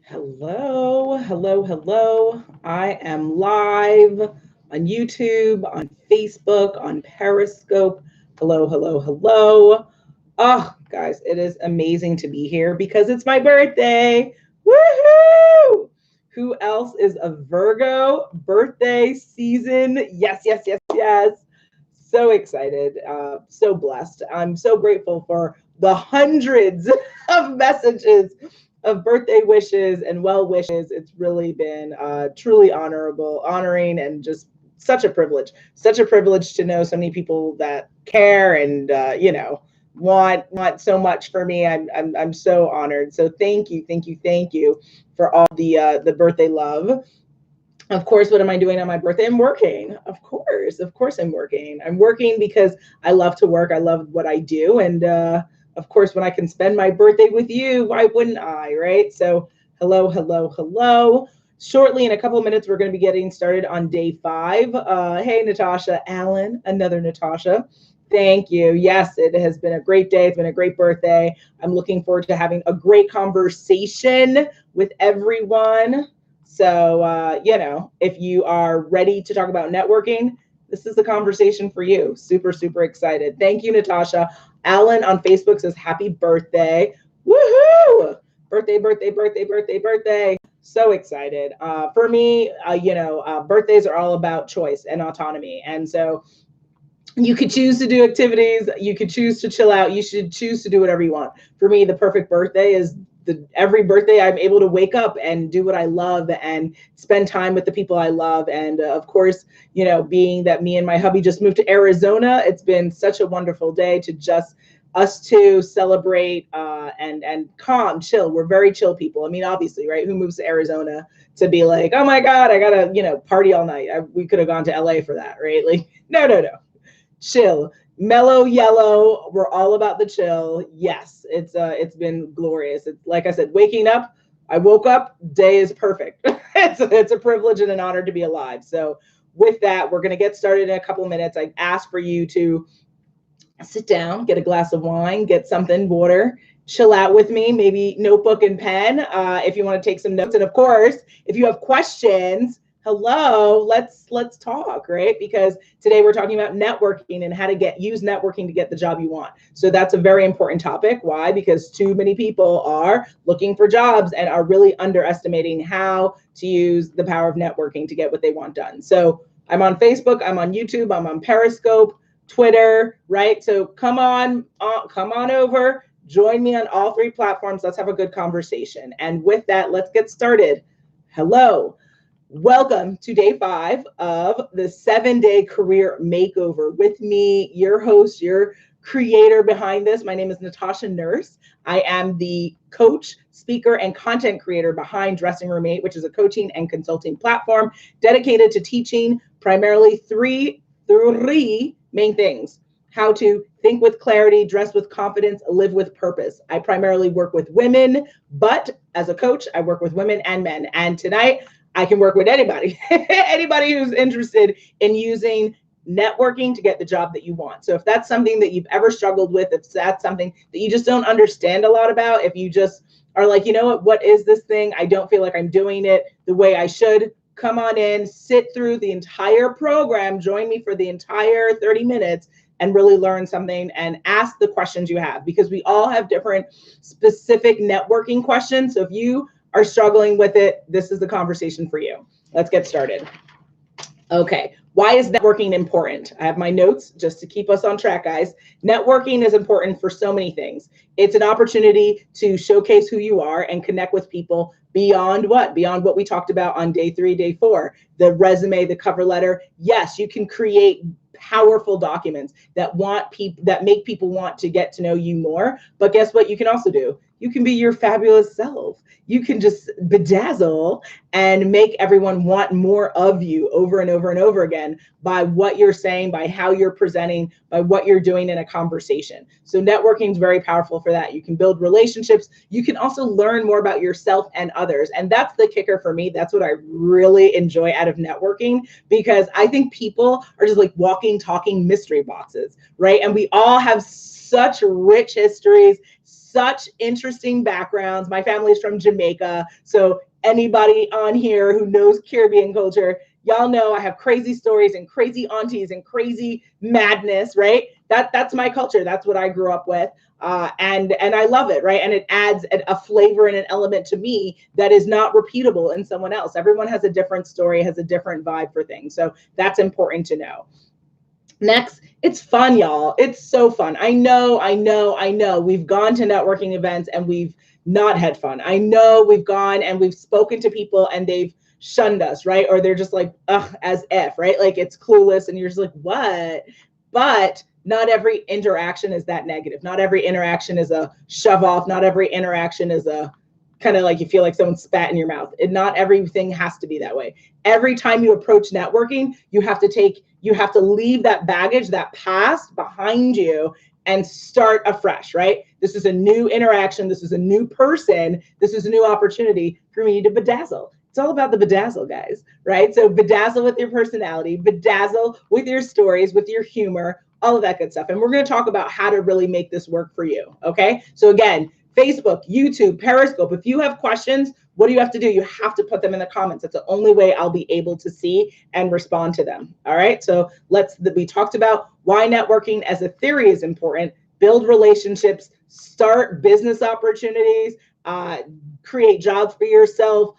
Hello, hello, hello. I am live on YouTube, on Facebook, on Periscope. Hello, hello, hello. Oh, guys, it is amazing to be here because it's my birthday. Woohoo! Who else is a Virgo? Birthday season. Yes, yes, yes, yes. So excited, so blessed. I'm so grateful for the hundreds of messages of birthday wishes and well wishes. It's really been truly honoring, and just such a privilege to know so many people that care and want so much for me. I'm so honored. So thank you, thank you, thank you for all the birthday love. Of course, what am I doing on my birthday? I'm working. Of course, I'm working. I'm working because I love to work. I love what I do, and of course, when I can spend my birthday with you, why wouldn't I, right? So, hello, hello, hello. Shortly, in a couple of minutes, we're going to be getting started on day 5. Hey, Natasha, Allen, another Natasha. Thank you. Yes, it has been a great day. It's been a great birthday. I'm looking forward to having a great conversation with everyone. So, if you are ready to talk about networking, this is the conversation for you. Super, super excited. Thank you, Natasha. Alan on Facebook says, happy birthday. Woohoo! Birthday, birthday, birthday, birthday, birthday. So excited. For me, birthdays are all about choice and autonomy. And so you could choose to do activities, you could choose to chill out, you should choose to do whatever you want. For me, the perfect birthday is every birthday I'm able to wake up and do what I love and spend time with the people I love. And of course, being that me and my hubby just moved to Arizona, it's been such a wonderful day to just us to celebrate and calm, chill. We're very chill people. I mean, obviously, right? Who moves to Arizona to be like, oh my God, I gotta, party all night? We could have gone to LA for that, right? Like, no, no, no. Chill, mellow yellow. We're all about the chill. Yes, it's been glorious. It's like I said, waking up. I woke up. Day is perfect. It's a privilege and an honor to be alive. So with that, we're gonna get started in a couple of minutes. I ask for you to sit down, get a glass of wine, get something, water, chill out with me, maybe notebook and pen if you want to take some notes. And of course, if you have questions, hello, let's talk, right? Because today we're talking about networking and how to use networking to get the job you want. So that's a very important topic. Why? Because too many people are looking for jobs and are really underestimating how to use the power of networking to get what they want done. So I'm on Facebook, I'm on YouTube, I'm on Periscope, Twitter, right? So come on over, join me on all 3 platforms. Let's have a good conversation. And with that, let's get started. Hello. Welcome to day 5 of the 7-day career makeover. With me, your host, your creator behind this. My name is Natasha Nurse. I am the coach, speaker, and content creator behind Dressing Room 8, which is a coaching and consulting platform dedicated to teaching primarily three main things: how to think with clarity, dress with confidence, live with purpose. I primarily work with women, but as a coach, I work with women and men. And tonight, I can work with anybody, anybody who's interested in using networking to get the job that you want. So if that's something that you've ever struggled with, if that's something that you just don't understand a lot about, if you just are like, you know what is this thing? I don't feel like I'm doing it the way I should. Come on in, sit through the entire program, join me for the entire 30 minutes and really learn something and ask the questions you have, because we all have different specific networking questions. So if you are struggling with it, this is the conversation for you. Let's get started. Okay, why is networking important? I have my notes just to keep us on track, guys. Networking is important for so many things. It's an opportunity to showcase who you are and connect with people beyond what? Beyond what we talked about on day 3, day 4, the resume, the cover letter. Yes, you can create powerful documents that make people want to get to know you more. But guess what you can also do? You can be your fabulous self. You can just bedazzle and make everyone want more of you over and over and over again by what you're saying, by how you're presenting, by what you're doing in a conversation. So networking is very powerful for that. You can build relationships. You can also learn more about yourself and others. And that's the kicker for me. That's what I really enjoy out of networking, because I think people are just like walking, talking mystery boxes, right? And we all have such rich histories, such interesting backgrounds. My family's from Jamaica. So anybody on here who knows Caribbean culture, y'all know I have crazy stories and crazy aunties and crazy madness, right? That's my culture. That's what I grew up with. And I love it, right? And it adds a flavor and an element to me that is not repeatable in someone else. Everyone has a different story, has a different vibe for things. So that's important to know. Next, it's fun, y'all. It's so fun. I know. We've gone to networking events and we've not had fun. I know we've gone and we've spoken to people and they've shunned us, right? Or they're just like, ugh, as if, right? Like it's clueless and you're just like, what? But not every interaction is that negative. Not every interaction is a shove off. Not every interaction is a kind of like you feel like someone spat in your mouth. And not everything has to be that way. Every time you approach networking, you have to leave that baggage, that past behind you and start afresh, right? This is a new interaction. This is a new person. This is a new opportunity for me to bedazzle. It's all about the bedazzle, guys, right? So bedazzle with your personality, bedazzle with your stories, with your humor, all of that good stuff. And we're going to talk about how to really make this work for you, okay? So again, Facebook, YouTube, Periscope. If you have questions, what do you have to do? You have to put them in the comments. That's the only way I'll be able to see and respond to them. All right. So we talked about why networking as a theory is important. Build relationships, start business opportunities, create jobs for yourself,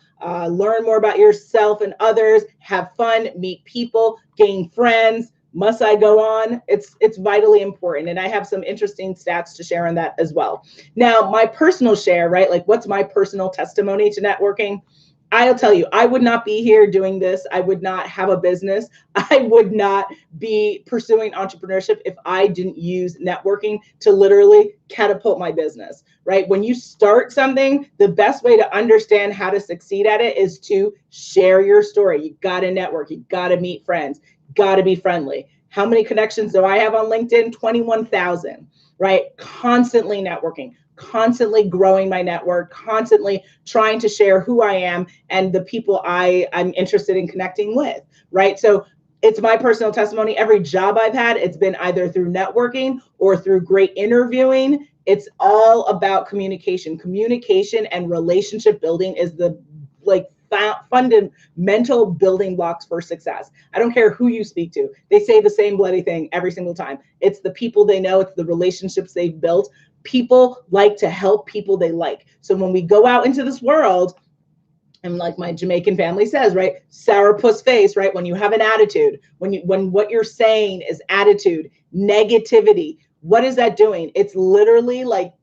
learn more about yourself and others, have fun, meet people, gain friends. Must I go on? It's vitally important. And I have some interesting stats to share on that as well. Now, my personal share, right? Like what's my personal testimony to networking? I'll tell you, I would not be here doing this. I would not have a business. I would not be pursuing entrepreneurship if I didn't use networking to literally catapult my business, right? When you start something, the best way to understand how to succeed at it is to share your story. You got to network. You got to meet friends. Got to be friendly. How many connections do I have on LinkedIn? 21,000, right? Constantly networking, constantly growing my network, constantly trying to share who I am and the people I'm interested in connecting with, right? So it's my personal testimony. Every job I've had, it's been either through networking or through great interviewing. It's all about communication. Communication and relationship building is the fundamental building blocks for success. I don't care who you speak to. They say the same bloody thing every single time. It's the people they know. It's the relationships they've built. People like to help people they like. So when we go out into this world, and like my Jamaican family says, right, sourpuss face, right? When you have an attitude, when what you're saying is attitude, negativity, what is that doing? It's literally like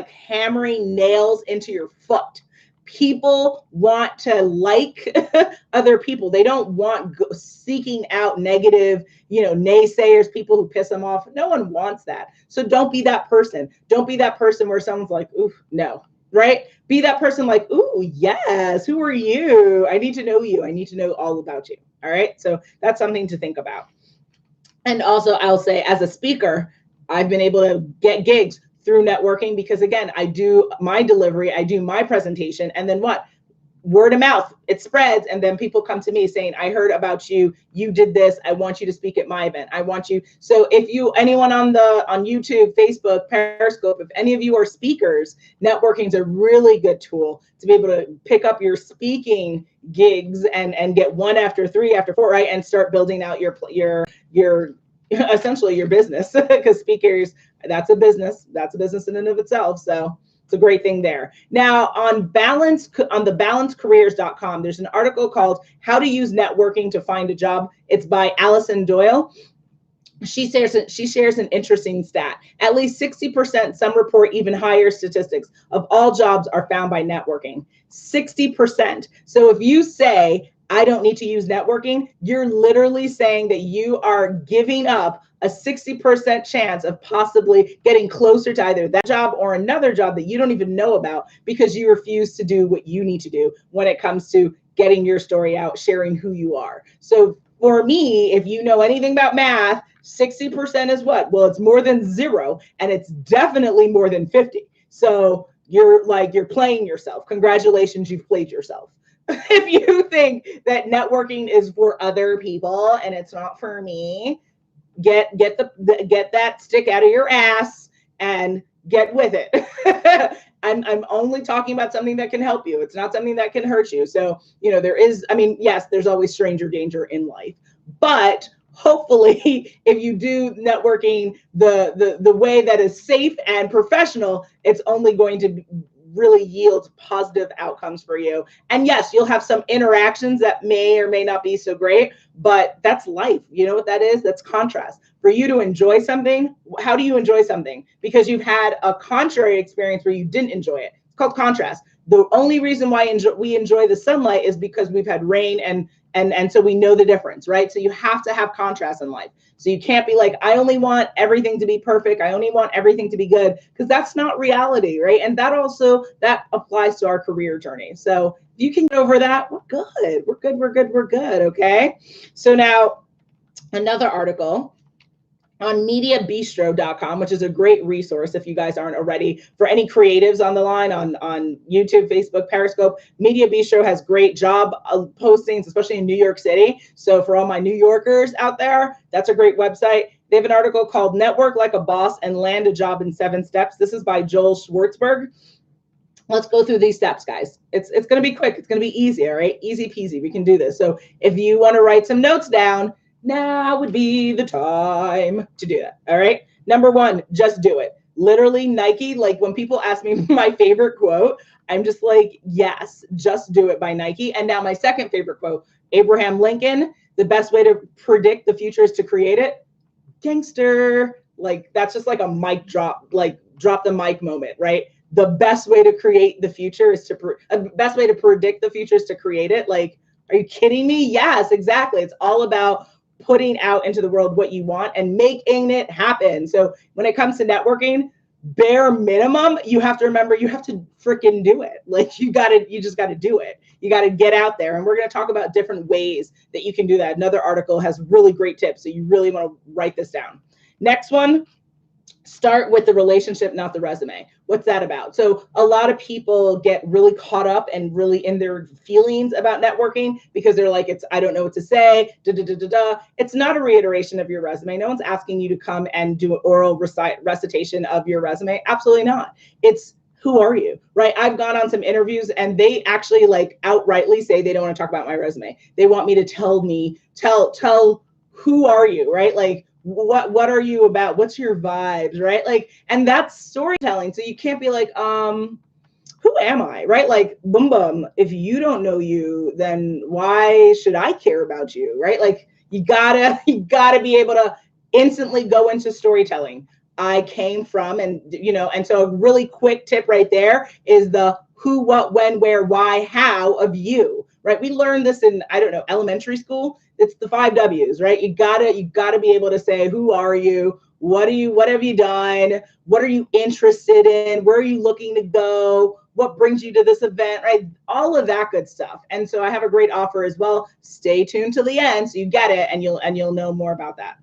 hammering nails into your foot. People want to like other people. They don't want seeking out negative, naysayers, people who piss them off. No one wants that. So don't be that person. Don't be that person where someone's like, ooh, no, right? Be that person like, ooh, yes, who are you? I need to know you. I need to know all about you. All right. So that's something to think about. And also I'll say as a speaker, I've been able to get gigs through networking because again, I do my delivery, I do my presentation, and then what? Word of mouth, it spreads, and then people come to me saying, I heard about you, you did this, I want you to speak at my event. I want you. So if anyone on YouTube, Facebook, Periscope, if any of you are speakers, networking is a really good tool to be able to pick up your speaking gigs and get one after three after four, right? And start building out your essentially your business, because speakers, that's a business in and of itself. So it's a great thing there. Now on the balancecareers.com, there's an article called How to Use Networking to Find a Job. It's by Allison Doyle. She shares an interesting stat. At least 60%, some report even higher statistics, of all jobs are found by networking. 60%. So if you say, I don't need to use networking, you're literally saying that you are giving up a 60% chance of possibly getting closer to either that job or another job that you don't even know about because you refuse to do what you need to do when it comes to getting your story out, sharing who you are. So for me, if you know anything about math, 60% is what? Well, it's more than zero, and it's definitely more than 50. So you're playing yourself. Congratulations, you've played yourself. If you think that networking is for other people and it's not for me, get that stick out of your ass and get with it. I'm only talking about something that can help you. It's not something that can hurt you. So, there is, I mean, yes, there's always stranger danger in life, but hopefully if you do networking the way that is safe and professional, it's only going to really yield positive outcomes for you. And yes, you'll have some interactions that may or may not be so great, but that's life. You know what that is? That's contrast. For you to enjoy something, how do you enjoy something? Because you've had a contrary experience where you didn't enjoy it. It's called contrast. The only reason why we enjoy the sunlight is because we've had rain and so we know the difference, right? So you have to have contrast in life. So you can't be like, I only want everything to be perfect. I only want everything to be good, because that's not reality, right? And that applies to our career journey. So if you can get over that, we're good. We're good. We're good. We're good. Okay. So now another article on mediabistro.com, which is a great resource if you guys aren't already, for any creatives on the line on YouTube, Facebook, Periscope. Media Bistro has great job postings, especially in New York City. So for all my New Yorkers out there, that's a great website. They have an article called Network Like a Boss and Land a Job in 7 Steps. This is by Joel Schwartzberg. Let's go through these steps, guys. It's going to be quick. It's going to be easy, all right? Easy peasy. We can do this. So if you want to write some notes down, now would be the time to do that. All right. Number 1, just do it. Literally Nike. Like when people ask me my favorite quote, I'm just like, yes, just do it by Nike. And now my second favorite quote, Abraham Lincoln, the best way to predict the future is to create it. Gangster. Like that's just like a mic drop, like drop the mic moment, right? The best way to create the future is best way to predict the future is to create it. Like, are you kidding me? Yes, exactly. It's all about putting out into the world what you want and making it happen. So when it comes to networking, bare minimum, you have to remember you have to freaking do it. Like you just got to do it. You got to get out there. And we're going to talk about different ways that you can do that. Another article has really great tips. So you really want to write this down. Next one. Start with the relationship, not the resume. What's that about? So a lot of people get really caught up and really in their feelings about networking because they're like, I don't know what to say. It's not a reiteration of your resume. No one's asking you to come and do an oral recitation of your resume. Absolutely not. It's who are you, right? I've gone on some interviews and they actually like outrightly say they don't want to talk about my resume. They want me to tell who are you, right? Like, what are you about? What's your vibes, right? Like, and that's storytelling. So you can't be like, who am I, right? Like, boom, boom. If you don't know you, then why should I care about you, right? Like, you gotta be able to instantly go into storytelling. I came from, and so a really quick tip right there is the who, what, when, where, why, how of you, right? We learned this in, I don't know, elementary school. It's the 5 W's, right? You gotta be able to say, who are you? What have you done? What are you interested in? Where are you looking to go? What brings you to this event, right? All of that good stuff. And so I have a great offer as well. Stay tuned to the end so you get it and you'll know more about that.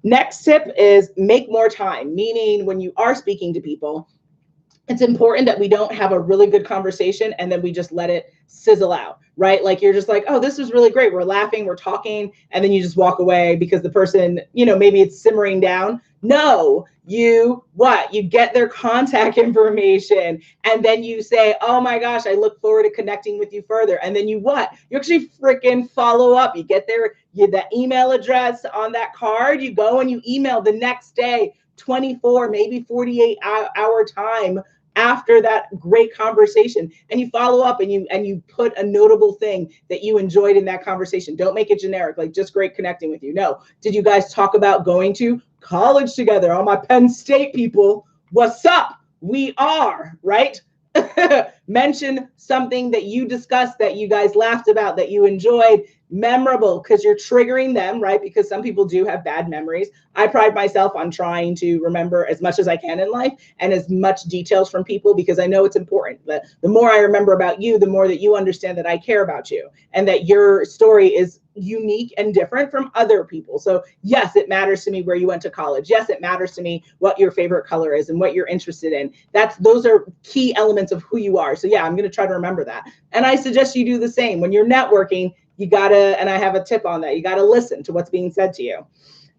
Next tip is make more time, meaning when you are speaking to people, it's important that we don't have a really good conversation and then we just let it sizzle out, right? Like you're just like, oh, this is really great. We're laughing, we're talking, and then you just walk away because the person, maybe it's simmering down. No, you get their contact information and then you say, oh my gosh, I look forward to connecting with you further. And then you actually freaking follow up. You get the email address on that card, you go and you email the next day, 24, maybe 48 hour time after that great conversation, and you follow up and you put a notable thing that you enjoyed in that conversation. Don't make it generic, like just great connecting with you. No, did you guys talk about going to college together? All my Penn State people, what's up? We are, right? Mention something that you discussed, that you guys laughed about, that you enjoyed, memorable, because you're triggering them, right? Because some people do have bad memories. I pride myself on trying to remember as much as I can in life and as much details from people, because I know it's important. But the more I remember about you, the more that you understand that I care about you and that your story is unique and different from other people. So yes, it matters to me where you went to college. Yes, it matters to me what your favorite color is and what you're interested in. Those are key elements of who you are. So yeah, I'm going to try to remember that. And I suggest you do the same when you're networking. You gotta, and I have a tip on that, you gotta listen to what's being said to you.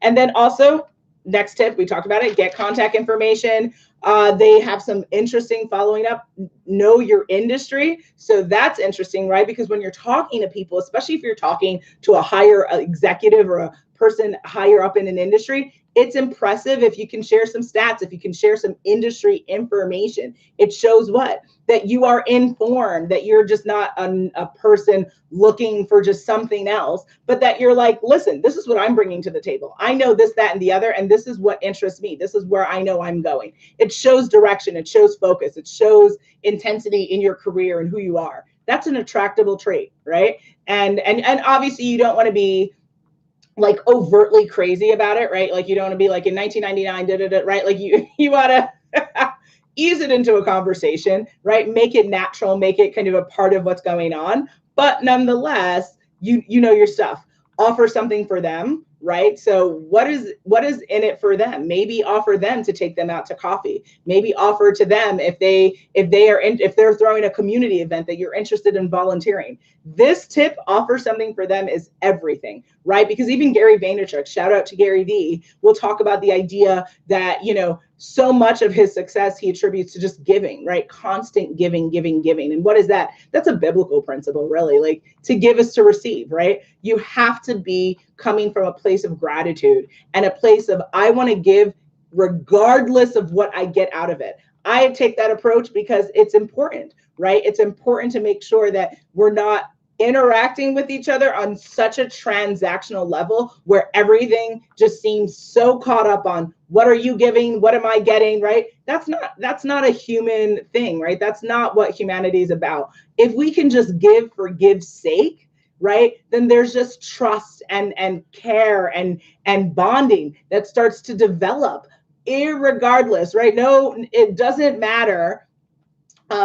And then also, next tip, we talked about it, get contact information. They have some interesting following up, know your industry. So that's interesting, right? Because when you're talking to people, especially if you're talking to a higher executive or a person higher up in an industry, it's impressive if you can share some stats, if you can share some industry information. It shows what? That you are informed, that you're just not a person looking for just something else, but that you're like, listen, this is what I'm bringing to the table. I know this, that, and the other, and this is what interests me. This is where I know I'm going. It shows direction, it shows focus, it shows intensity in your career and who you are. That's an attractable trait, right? And obviously you don't want to be like overtly crazy about it, right? Like you don't want to be like in 1999, right? Like you want to ease it into a conversation, right? Make it natural, make it kind of a part of what's going on. But nonetheless, you know your stuff. Offer something for them, right? So what is in it for them? Maybe offer them to take them out to coffee. Maybe offer to them if they're throwing a community event that you're interested in volunteering. This tip, offer something for them, is everything, right? Because even Gary Vaynerchuk, shout out to Gary V, will talk about the idea that, so much of his success he attributes to just giving, right? Constant giving, giving, giving. And what is that? That's a biblical principle, really. Like, to give is to receive, right? You have to be coming from a place of gratitude and a place of, I want to give regardless of what I get out of it. I take that approach because it's important, right? It's important to make sure that we're not interacting with each other on such a transactional level where everything just seems so caught up on what are you giving, what am I getting, right? That's not a human thing, right? That's not what humanity is about. If we can just give for give's sake, right, then there's just trust and care and bonding that starts to develop irregardless, right? No, it doesn't matter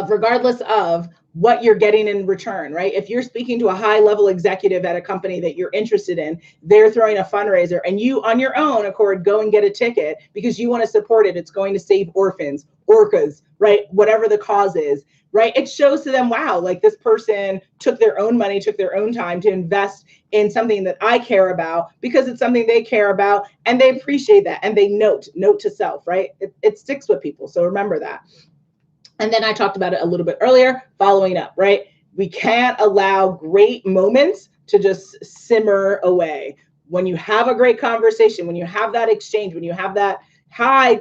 regardless of what you're getting in return, right? If you're speaking to a high level executive at a company that you're interested in, they're throwing a fundraiser and you on your own accord go and get a ticket because you want to support it. It's going to save orphans, orcas, right? Whatever the cause is, right? It shows to them, wow, like this person took their own money, took their own time to invest in something that I care about because it's something they care about and they appreciate that. And they note to self, right? It sticks with people. So remember that. And then I talked about it a little bit earlier, following up, right? We can't allow great moments to just simmer away. When you have a great conversation, when you have that exchange, when you have that, hi,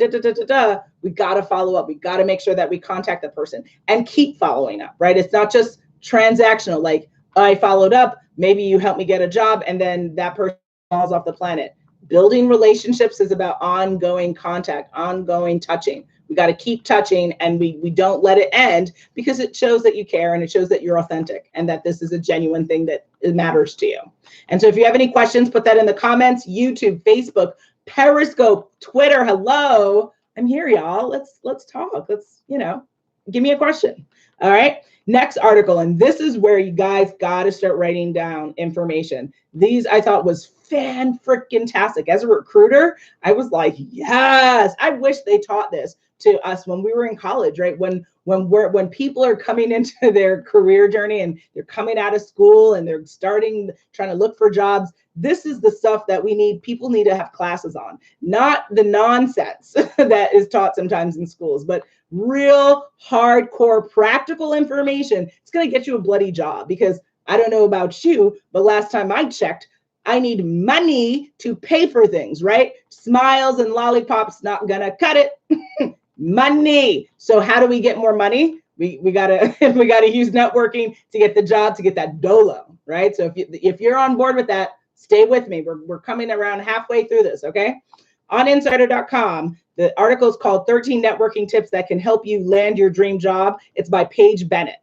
we got to follow up. We got to make sure that we contact the person and keep following up, right? It's not just transactional, like I followed up, maybe you helped me get a job and then that person falls off the planet. Building relationships is about ongoing contact, ongoing touching. We got to keep touching and we don't let it end because it shows that you care and it shows that you're authentic and that this is a genuine thing that matters to you. And so if you have any questions, put that in the comments. YouTube, Facebook, Periscope, Twitter. Hello. I'm here, y'all. Let's talk. Let's, give me a question. All right. Next article. And this is where you guys got to start writing down information. These I thought was fan-freaking-tastic. As a recruiter, I was like, yes, I wish they taught this to us when we were in college, right? When people are coming into their career journey and they're coming out of school and they're trying to look for jobs. This is the stuff that people need to have classes on, not the nonsense that is taught sometimes in schools, but real hardcore practical information. It's going to get you a bloody job because I don't know about you, but last time I checked, I need money to pay for things, right? Smiles and lollipops not gonna cut it. Money. So how do we get more money? We gotta use networking to get the job, to get that dolo, right? So if you're on board with that, stay with me. We're coming around halfway through this, okay? On insider.com, the article is called 13 Networking Tips That Can Help You Land Your Dream Job. It's by Paige Bennett.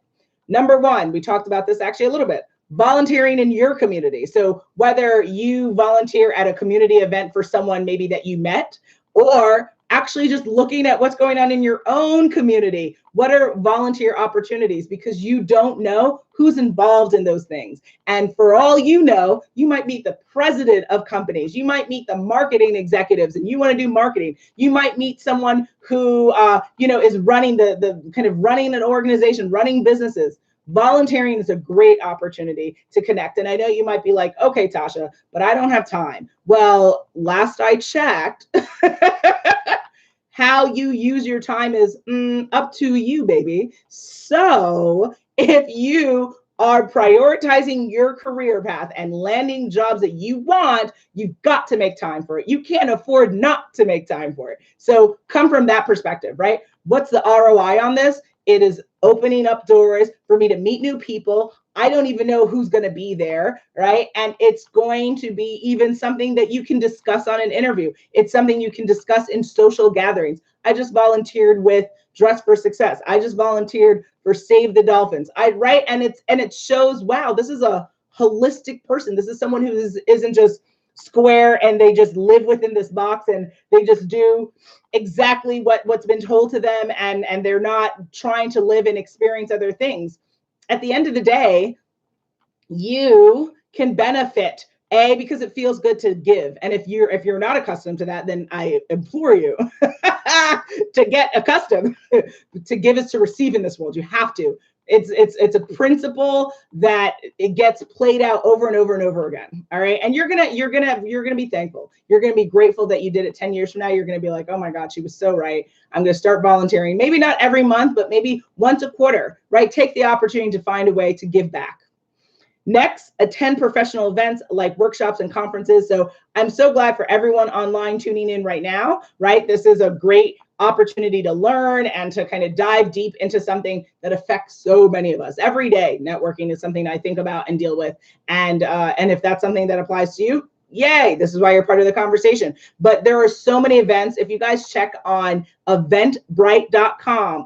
Number one, we talked about this actually a little bit. Volunteering in your community. So whether you volunteer at a community event for someone maybe that you met, or actually just looking at what's going on in your own community. What are volunteer opportunities? Because you don't know who's involved in those things. And for all you know, you might meet the president of companies. You might meet the marketing executives and you want to do marketing. You might meet someone who, is running the kind of running an organization, running businesses. Volunteering is a great opportunity to connect. And I know you might be like, okay, Tasha, but I don't have time. Well, last I checked, How you use your time is up to you, baby. So if you are prioritizing your career path and landing jobs that you want, you've got to make time for it. You can't afford not to make time for it. So come from that perspective, right? What's the ROI on this? It is opening up doors for me to meet new people. I don't even know who's going to be there, right? And it's going to be even something that you can discuss on an interview. It's something you can discuss in social gatherings. I just volunteered with Dress for Success. I just volunteered for Save the Dolphins. Right, and it shows, wow, this is a holistic person. This is someone who isn't just square and they just live within this box and they just do exactly what's been told to them, and they're not trying to live and experience other things. At the end of the day, you can benefit because it feels good to give. And if you're not accustomed to that, then I implore you to get accustomed. To give is to receive in this world. You have to. It's a principle that it gets played out over and over and over again. All right. And you're gonna be thankful. You're gonna be grateful that you did it 10 years from now. You're gonna be like, oh my God, she was so right. I'm gonna start volunteering. Maybe not every month, but maybe once a quarter, right? Take the opportunity to find a way to give back. Next, attend professional events like workshops and conferences. So I'm so glad for everyone online tuning in right now, right? This is a great opportunity to learn and to kind of dive deep into something that affects so many of us every day. Networking is something I think about and deal with. And if that's something that applies to you, yay, this is why you're part of the conversation. But there are so many events. If you guys check on eventbrite.com,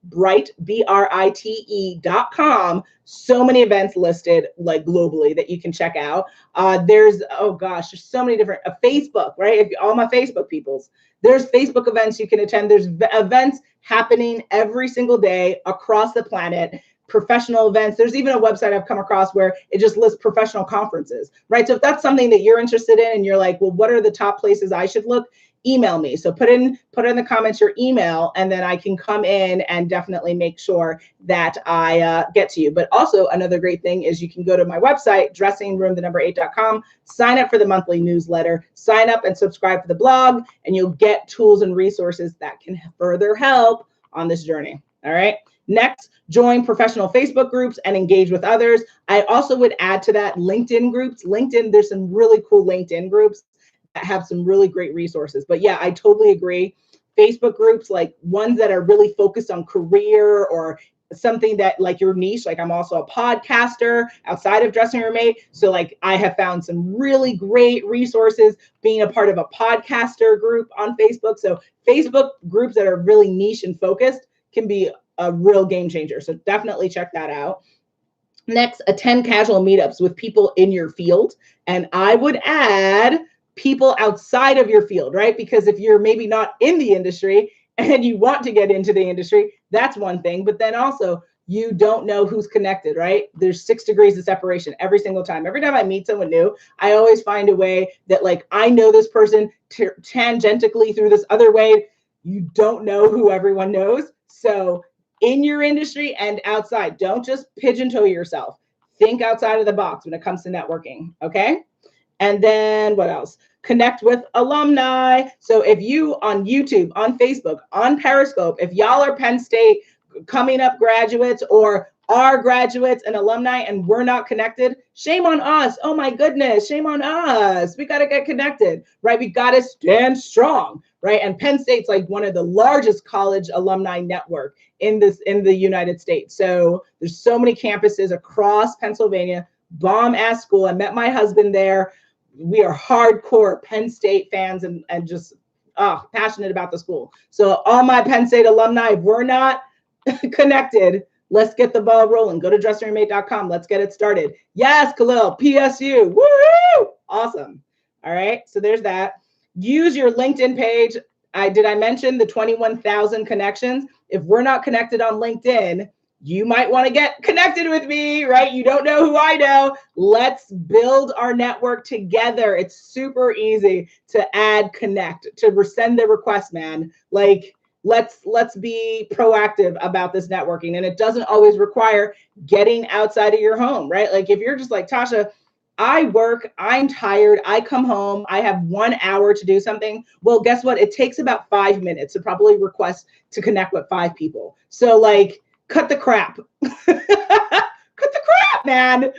BRITE.com, so many events listed like globally that you can check out. There's, oh gosh, there's so many different, Facebook, right? If all my Facebook peoples, there's Facebook events you can attend. There's events happening every single day across the planet. Professional events. There's even a website I've come across where it just lists professional conferences, right? So if that's something that you're interested in and you're like, well, what are the top places I should look? Email me. So put in the comments your email, and then I can come in and definitely make sure that I get to you. But also another great thing is you can go to my website, dressingroom8.com, sign up for the monthly newsletter, sign up and subscribe to the blog, and you'll get tools and resources that can further help on this journey. All right. Next, join professional Facebook groups and engage with others. I also would add to that LinkedIn groups. LinkedIn, there's some really cool LinkedIn groups that have some really great resources. But yeah, I totally agree. Facebook groups, like ones that are really focused on career or something that like your niche, like I'm also a podcaster outside of Dressing Room 8. So like I have found some really great resources being a part of a podcaster group on Facebook. So Facebook groups that are really niche and focused can be a real game changer. So definitely check that out. Next, attend casual meetups with people in your field. And I would add people outside of your field, right? Because if you're maybe not in the industry and you want to get into the industry, that's one thing. But then also you don't know who's connected, right? There's 6 degrees of separation every single time. Every time I meet someone new, I always find a way that like, I know this person tangentially through this other way. You don't know who everyone knows. So in your industry and outside, don't just pigeonhole yourself. Think outside of the box when it comes to networking, okay? And then what else? Connect with alumni. So if you on YouTube, on Facebook, on Periscope, if y'all are Penn State coming up graduates or are graduates and alumni and we're not connected, shame on us. Oh my goodness, shame on us. We got to get connected, right? We got to stand strong, right? And Penn State's like one of the largest college alumni network in the United States. So there's so many campuses across Pennsylvania, bomb ass school. I met my husband there. We are hardcore Penn State fans and just passionate about the school. So all my Penn State alumni, if we're not connected, let's get the ball rolling. Go to dressingroom8.com. Let's get it started. Yes, Khalil, PSU. Woohoo! Awesome. All right. So there's that. Use your LinkedIn page. Did I mention the 21,000 connections? If we're not connected on LinkedIn, you might want to get connected with me, right? You don't know who I know. Let's build our network together. It's super easy to add connect, to send the request, man. Like, let's be proactive about this networking. And it doesn't always require getting outside of your home, right? Like if you're just like, Tasha, I work, I'm tired, I come home, I have 1 hour to do something. Well, guess what? It takes about 5 minutes to probably request to connect with 5 people. So like, cut the crap. Cut the crap, man.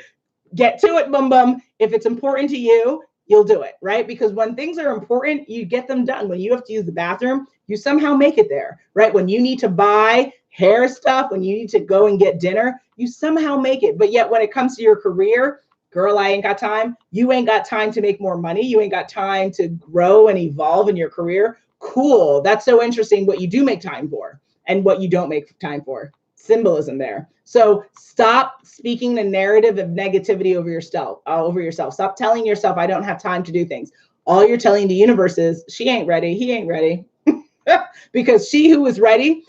Get to it, boom, boom. If it's important to you, you'll do it, right? Because when things are important, you get them done. When you have to use the bathroom, you somehow make it there, right? When you need to buy hair stuff, when you need to go and get dinner, you somehow make it. But yet when it comes to your career, girl, I ain't got time. You ain't got time to make more money. You ain't got time to grow and evolve in your career. Cool. That's so interesting what you do make time for and what you don't make time for. Symbolism there. So stop speaking the narrative of negativity over yourself. Stop telling yourself, I don't have time to do things. All you're telling the universe is, she ain't ready. He ain't ready. Because he who is ready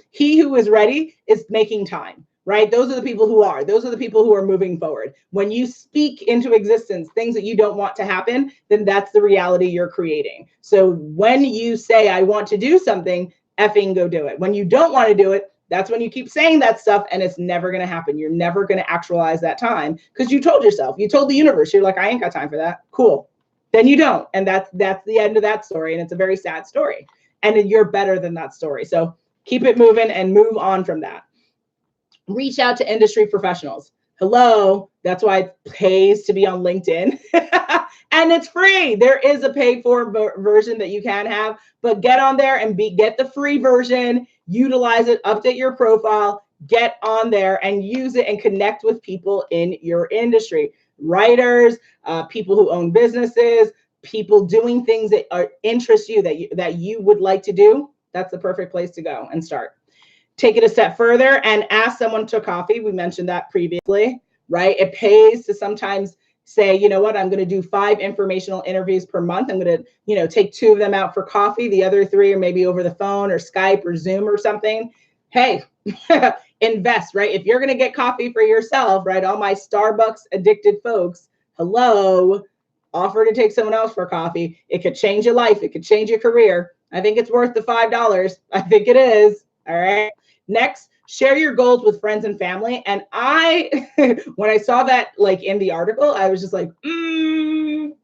is making time, right? Those are the people who are. Those are the people who are moving forward. When you speak into existence things that you don't want to happen, then that's the reality you're creating. So when you say, I want to do something, effing go do it. When you don't want to do it, that's when you keep saying that stuff and it's never going to happen. You're never going to actualize that time because you told yourself, you told the universe, you're like, I ain't got time for that. Cool. Then you don't. And that's the end of that story. And it's a very sad story. And you're better than that story. So keep it moving and move on from that. Reach out to industry professionals. Hello, that's why it pays to be on LinkedIn. And it's free. There is a paid for version that you can have, but get on there and get the free version, utilize it, update your profile, get on there and use it and connect with people in your industry. Writers, people who own businesses, people doing things that interest you, that you would like to do. That's the perfect place to go and start. Take it a step further and ask someone to coffee. We mentioned that previously, right? It pays to sometimes say, you know what, I'm going to do 5 informational interviews per month. I'm going to, take 2 of them out for coffee. The other 3 are maybe over the phone or Skype or Zoom or something. Hey, invest, right? If you're going to get coffee for yourself, right? All my Starbucks addicted folks, hello, offer to take someone else for coffee. It could change your life. It could change your career. I think it's worth the $5. I think it is. All right. Next, share your goals with friends and family. And when I saw that like in the article, I was just like,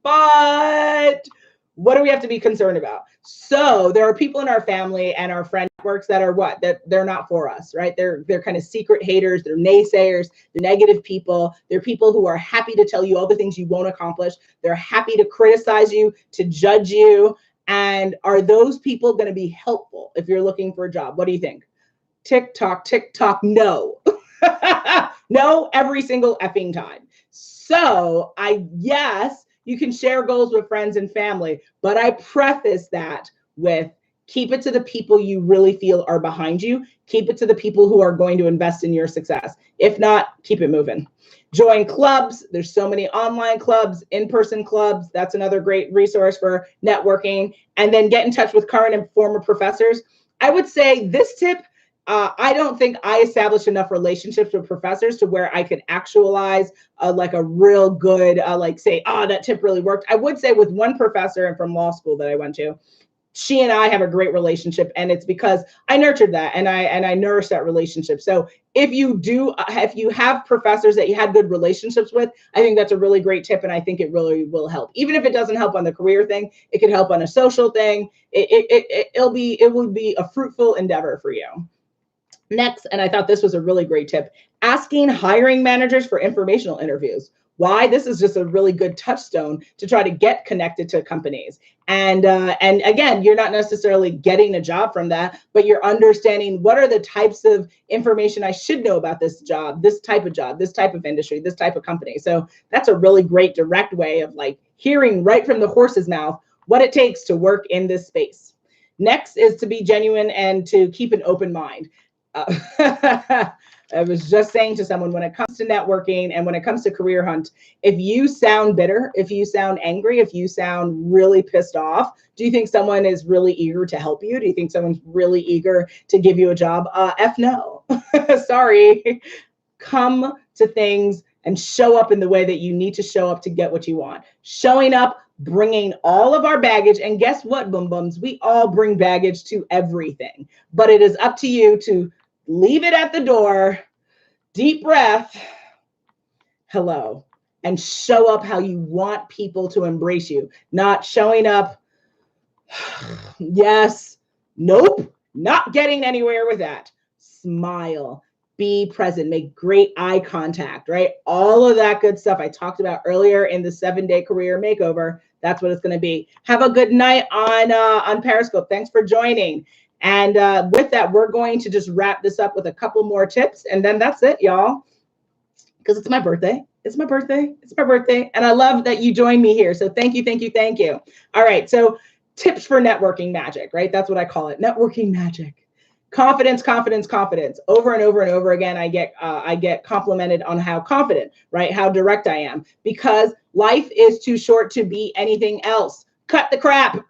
but what do we have to be concerned about? So there are people in our family and our friend networks that are that they're not for us, right? They're kind of secret haters. They're naysayers. They're negative people. They're people who are happy to tell you all the things you won't accomplish. They're happy to criticize you, to judge you. And are those people going to be helpful if you're looking for a job? What do you think? TikTok, no. No, every single effing time. So yes, you can share goals with friends and family, but I preface that with keep it to the people you really feel are behind you. Keep it to the people who are going to invest in your success. If not, keep it moving. Join clubs. There's so many online clubs, in-person clubs. That's another great resource for networking. And then get in touch with current and former professors. I would say this tip, I don't think I established enough relationships with professors to where I could actualize like a real good, say, that tip really worked. I would say with one professor and from law school that I went to, she and I have a great relationship, and it's because I nurtured that and I nourished that relationship. So if you have professors that you had good relationships with, I think that's a really great tip, and I think it really will help. Even if it doesn't help on the career thing, it could help on a social thing. It will be a fruitful endeavor for you. Next, and I thought this was a really great tip, asking hiring managers for informational interviews. Why? This is just a really good touchstone to try to get connected to companies. And again, you're not necessarily getting a job from that, but you're understanding what are the types of information I should know about this job, this type of industry, this type of company. So that's a really great direct way of like hearing right from the horse's mouth what it takes to work in this space. Next is to be genuine and to keep an open mind. I was just saying to someone, when it comes to networking and when it comes to career hunt, if you sound bitter, if you sound angry, if you sound really pissed off, do you think someone is really eager to help you? Do you think someone's really eager to give you a job? F no. Sorry. Come to things and show up in the way that you need to show up to get what you want. Showing up, bringing all of our baggage, and guess what, boom booms? We all bring baggage to everything, but it is up to you to leave it at the door, deep breath, hello, and show up how you want people to embrace you, not showing up. Yes, nope, not getting anywhere with that. Smile, be present, make great eye contact, right? All of that good stuff I talked about earlier in the 7-day career makeover. That's what it's going to be. Have a good night on Periscope. Thanks for joining. And with that, we're going to just wrap this up with a couple more tips, and then that's it, y'all. Because it's my birthday. It's my birthday. It's my birthday. And I love that you joined me here. So thank you, thank you, thank you. All right. So tips for networking magic, right? That's what I call it. Networking magic. Confidence, confidence, confidence. Over and over and over again, I get complimented on how confident, right? How direct I am, because life is too short to be anything else. Cut the crap.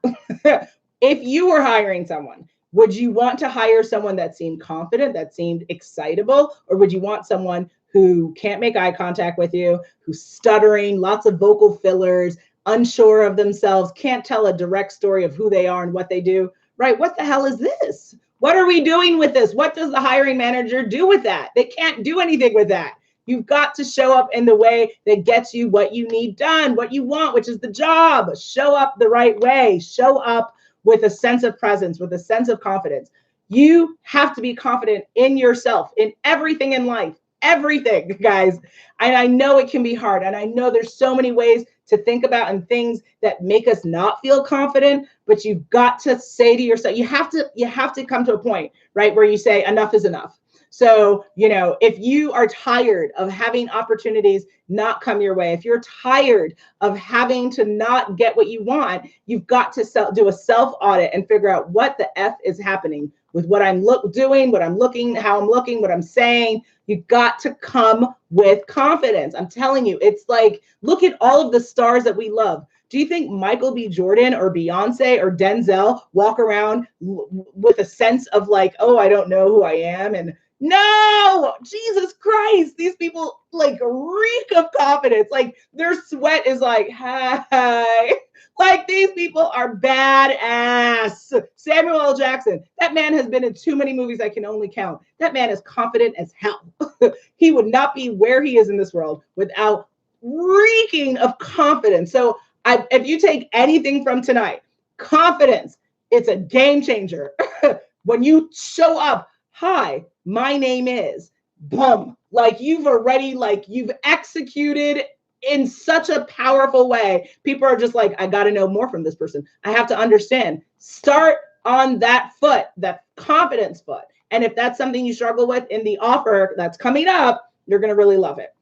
If you were hiring someone, would you want to hire someone that seemed confident, that seemed excitable, or would you want someone who can't make eye contact with you, who's stuttering, lots of vocal fillers, unsure of themselves, can't tell a direct story of who they are and what they do, right? What the hell is this? What are we doing with this? What does the hiring manager do with that? They can't do anything with that. You've got to show up in the way that gets you what you need done, what you want, which is the job. Show up the right way. Show up with a sense of presence, with a sense of confidence. You have to be confident in yourself, in everything in life, everything, guys. And I know it can be hard. And I know there's so many ways to think about and things that make us not feel confident, but you've got to say to yourself, you have to come to a point, right, where you say enough is enough. So, if you are tired of having opportunities not come your way, if you're tired of having to not get what you want, you've got to do a self audit and figure out what the F is happening with what I'm doing, what I'm looking, how I'm looking, what I'm saying. You've got to come with confidence. I'm telling you, it's like, look at all of the stars that we love. Do you think Michael B. Jordan or Beyonce or Denzel walk around with a sense of like, oh, I don't know who I am? And no, Jesus Christ, these people like reek of confidence. Like their sweat is like, hi. Like these people are badass. Samuel L. Jackson, that man has been in too many movies I can only count. That man is confident as hell. He would not be where he is in this world without reeking of confidence. So if you take anything from tonight, confidence, it's a game changer. When you show up, hi, my name is, boom, like you've executed in such a powerful way. People are just like, I got to know more from this person. I have to understand. Start on that foot, that confidence foot. And if that's something you struggle with in the offer that's coming up, you're going to really love it.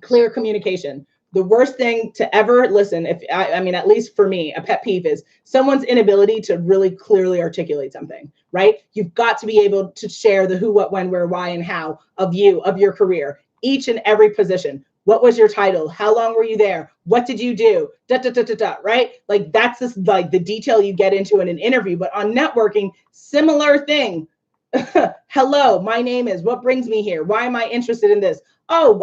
Clear communication. The worst thing to ever listen, at least for me, a pet peeve is someone's inability to really clearly articulate something, right? You've got to be able to share the who, what, when, where, why, and how of your career, each and every position. What was your title? How long were you there? What did you do? Right? Like that's like the detail you get into in an interview. But on networking, similar thing. Hello, my name is, what brings me here? Why am I interested in this? Oh,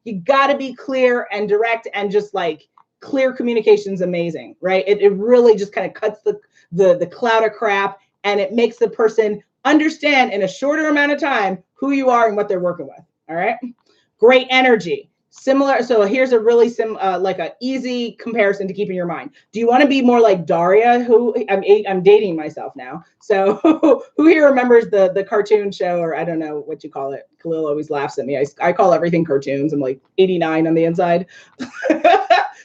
you got to be clear and direct, and just like clear communication is amazing, right? It really just kind of cuts the cloud of crap, and it makes the person understand in a shorter amount of time who you are and what they're working with. All right. Great energy. Similar. So here's a really like an easy comparison to keep in your mind. Do you want to be more like Daria, who I'm dating myself now. So who here remembers the cartoon show, or I don't know what you call it. Khalil always laughs at me. I call everything cartoons. I'm like 89 on the inside.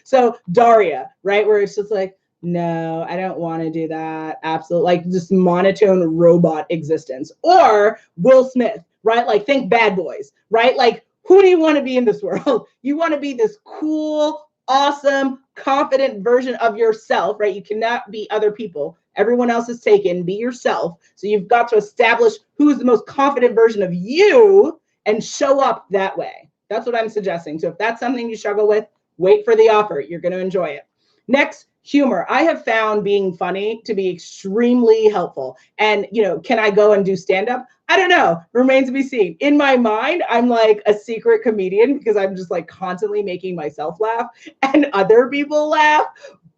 So Daria, right? Where it's just like, no, I don't want to do that. Absolutely. Like just monotone robot existence. Or Will Smith, right? Like think Bad Boys, right? Like, who do you want to be in this world? You want to be this cool, awesome, confident version of yourself, right? You cannot be other people. Everyone else is taken. Be yourself. So you've got to establish who's the most confident version of you and show up that way. That's what I'm suggesting. So if that's something you struggle with, wait for the offer. You're going to enjoy it. Next, humor. I have found being funny to be extremely helpful. And, can I go and do stand-up? I don't know. Remains to be seen. In my mind, I'm like a secret comedian because I'm just like constantly making myself laugh and other people laugh.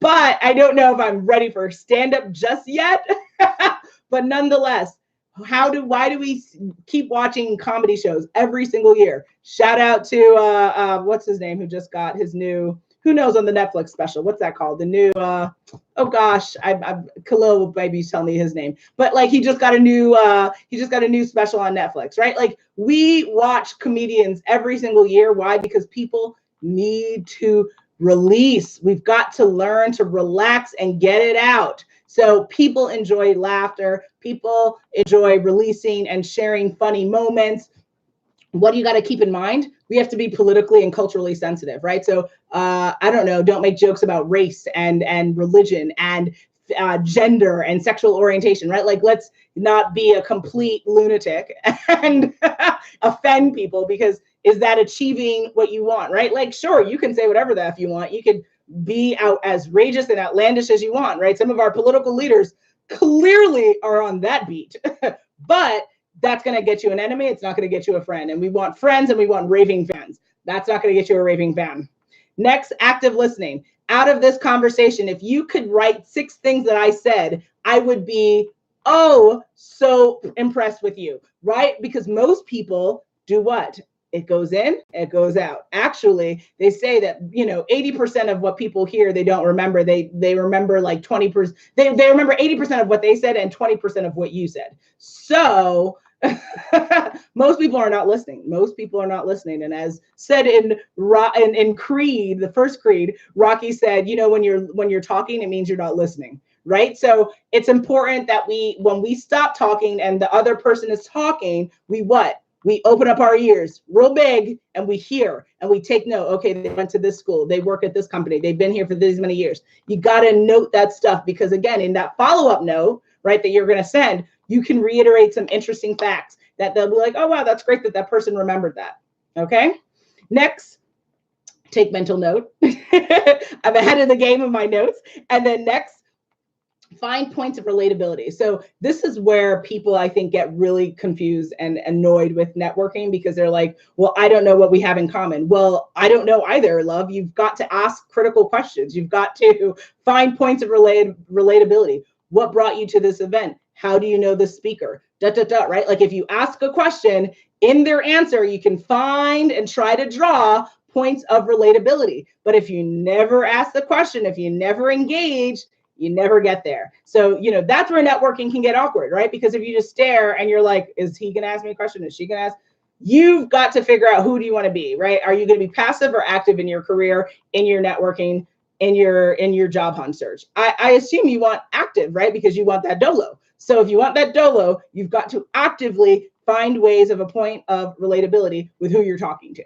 But I don't know if I'm ready for stand-up just yet. But nonetheless, Why do we keep watching comedy shows every single year? Shout out to what's his name, who just got his new, who knows, on the Netflix special, what's that called, the new oh gosh, I Khalil will maybe tell me his name, but like he just got a new special on Netflix, right? Like we watch comedians every single year. Why? Because people need to release. We've got to learn to relax and get it out. So people enjoy laughter, people enjoy releasing and sharing funny moments. What do you got to keep in mind? We have to be politically and culturally sensitive, right? So I don't know, don't make jokes about race and religion and gender and sexual orientation, right? Like, let's not be a complete lunatic and offend people, because is that achieving what you want, right? Like, sure, you can say whatever the F you want. You could be out as outrageous and outlandish as you want, right? Some of our political leaders clearly are on that beat, but that's going to get you an enemy. It's not going to get you a friend. And we want friends and we want raving fans. That's not going to get you a raving fan. Next, active listening. Out of this conversation, if you could write 6 things that I said, I would be, oh, so impressed with you, right? Because most people do what? It goes in, it goes out. Actually, they say that, 80% of what people hear, they don't remember. They remember like 20%. They remember 80% of what they said and 20% of what you said. So most people are not listening. Most people are not listening. And as said in Creed, the first Creed, Rocky said, when you're talking, it means you're not listening, right? So it's important that when we stop talking and the other person is talking, we open up our ears real big and we hear and we take note. Okay, they went to this school. They work at this company. They've been here for these many years. You got to note that stuff, because again, in that follow-up note, right, that you're going to send, you can reiterate some interesting facts that they'll be like, oh, wow, that's great that person remembered that. Okay. Next, take mental note. I'm ahead of the game of my notes. And then next, find points of relatability. So this is where people, I think, get really confused and annoyed with networking, because they're like, well, I don't know what we have in common. Well, I don't know either, love. You've got to ask critical questions. You've got to find points of relatability. What brought you to this event? How do you know the speaker? Right? Like, if you ask a question, in their answer, you can find and try to draw points of relatability. But if you never ask the question, if you never engage, you never get there. So, that's where networking can get awkward, right? Because if you just stare and you're like, is he going to ask me a question? Is she going to ask? You've got to figure out, who do you want to be, right? Are you going to be passive or active in your career, in your networking, in your job hunt search? I assume you want active, right? Because you want that dolo. So if you want that dolo, you've got to actively find ways of a point of relatability with who you're talking to.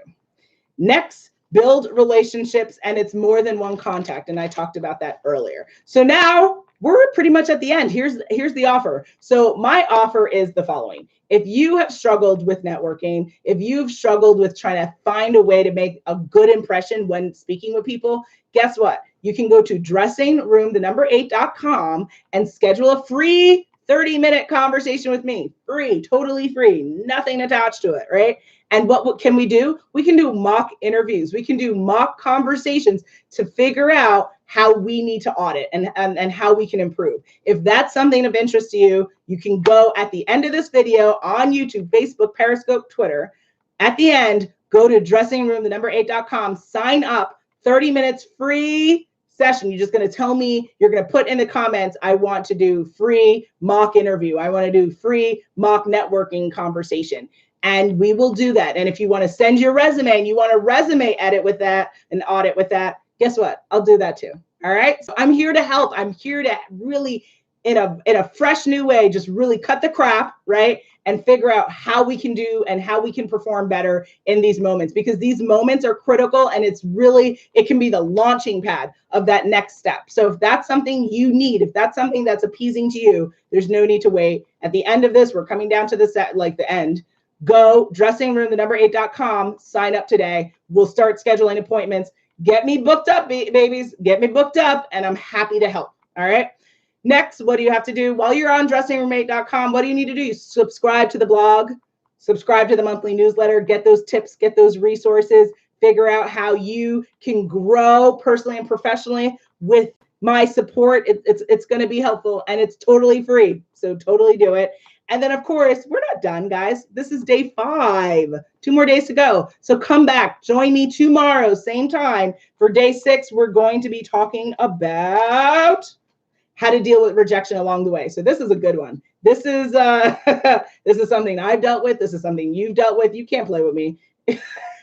Next, build relationships, and it's more than one contact. And I talked about that earlier. So now we're pretty much at the end. Here's the offer. So my offer is the following. If you have struggled with networking, if you've struggled with trying to find a way to make a good impression when speaking with people, guess what? You can go to dressingroom8.com and schedule a free 30-minute conversation with me. Free, totally free, nothing attached to it, right? And what can we do? We can do mock interviews. We can do mock conversations to figure out how we need to audit and how we can improve. If that's something of interest to you, you can go at the end of this video on YouTube, Facebook, Periscope, Twitter. At the end, go to dressingroom8.com, sign up, 30 minutes free session. You're just going to tell me, you're going to put in the comments, I want to do free mock interview. I want to do free mock networking conversation. And we will do that. And if you want to send your resume and you want to resume edit with that and audit with that, guess what? I'll do that too. All right. So I'm here to help. I'm here to really, in a fresh new way, just really cut the crap, right? And figure out how we can do and how we can perform better in these moments, because these moments are critical, and it can be the launching pad of that next step. So if that's something you need, if that's something that's appeasing to you, there's no need to wait. At the end of this, we're coming down to the end. Go dressingroom8.com, sign up today. We'll start scheduling appointments. Get me booked up, babies. Get me booked up, and I'm happy to help. All right. Next, what do you have to do? While you're on dressingroom8.com, what do you need to do? Subscribe to the blog, subscribe to the monthly newsletter, get those tips, get those resources, figure out how you can grow personally and professionally with my support. It's going to be helpful, and it's totally free. So totally do it. And then, of course, we're not done, guys. This is day 5. 2 more days to go. So come back. Join me tomorrow, same time. For day 6, we're going to be talking about how to deal with rejection along the way. So this is a good one. This is this is something I've dealt with. This is something you've dealt with. You can't play with me.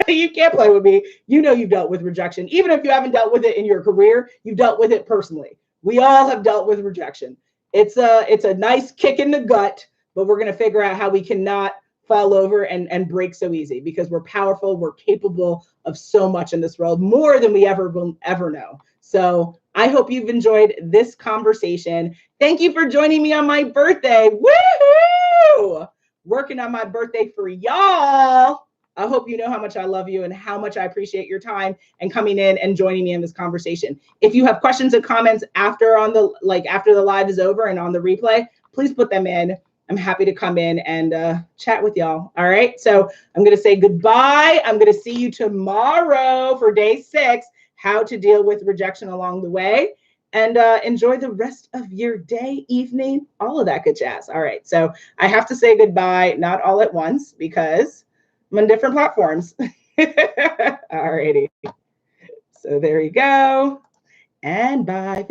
You can't play with me. You know you've dealt with rejection. Even if you haven't dealt with it in your career, you've dealt with it personally. We all have dealt with rejection. It's a nice kick in the gut, but we're going to figure out how we cannot fall over and break so easy, because we're powerful. We're capable of so much in this world, more than we ever will ever know. So I hope you've enjoyed this conversation. Thank you for joining me on my birthday. Woohoo! Working on my birthday for y'all. I hope you know how much I love you and how much I appreciate your time and coming in and joining me in this conversation. If you have questions and comments after the live is over and on the replay, please put them in. I'm happy to come in and chat with y'all. All right. So I'm going to say goodbye. I'm going to see you tomorrow for day 6, how to deal with rejection along the way. And enjoy the rest of your day, evening, all of that good jazz. All right. So I have to say goodbye, not all at once, because I'm on different platforms. All righty. So there you go. And bye.